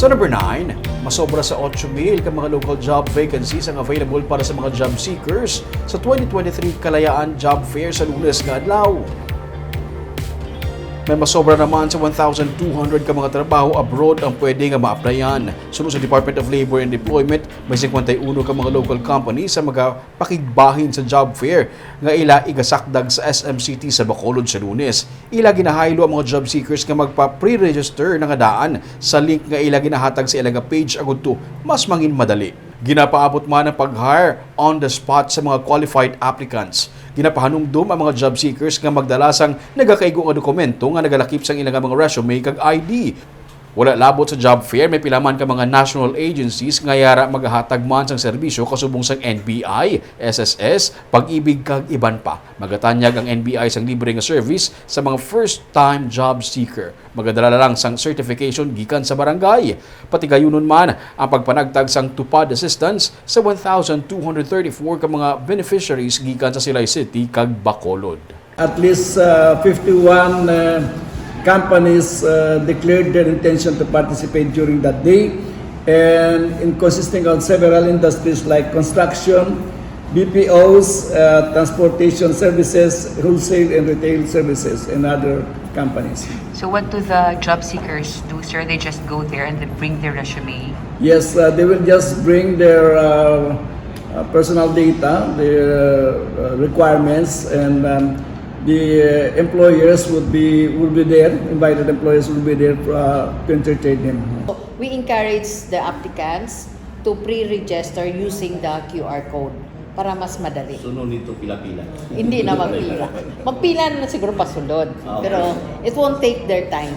Sa number 9, masobra sa 8,000 ka mga local job vacancies ang available para sa mga job seekers sa 2023 Kalayaan Job Fair sa Lunes nga adlaw. May masobra naman sa 1,200 ka mga trabaho abroad ang pwede nga ma-applyan. Sunod sa Department of Labor and Employment, may 51 ka mga local companies sa magapakigbahin sa job fair nga ila igasakdag sa SMCT sa Bacolod sa Lunes. Ila ginahaylo ang mga job seekers nga magpa-pre-register na nga daan sa link nga ila ginahatag sa ilang page agud to mas mangin madali. Ginapaabot man ang pag-hire on the spot sa mga qualified applicants. Ginapahanumdum ang mga job seekers nga magdalasang nagakaigo nga dokumento nga nagalakip sang ilang mga resume kag ID. Wala labot sa job fair, may pilaman ka mga national agencies nga yara maghahatag man sang serbisyo kasubong sang NBI, SSS, pag-ibig kag iban pa. Magatanyag ang NBI sang libre nga service sa mga first-time job seeker. Magadala lang sang certification gikan sa barangay. Pati gayunon man ang pagpanagtag sang tupad assistance sa 1,234 ka mga beneficiaries gikan sa Silay City kag Bacolod. At least 51 companies declared their intention to participate during that day, and consisting of several industries like construction, BPOs, transportation services, wholesale and retail services, and other companies. So what do the job seekers do, sir? They just go there and they bring their resume? Yes, they will just bring their personal data, their requirements, and the employers will be there, invited employers will be there to entertain them. We encourage the applicants to pre-register using the QR code para mas madali. So no need to pila-pila? Hindi na magpila. Magpila na siguro pasulod. Okay. Pero it won't take their time.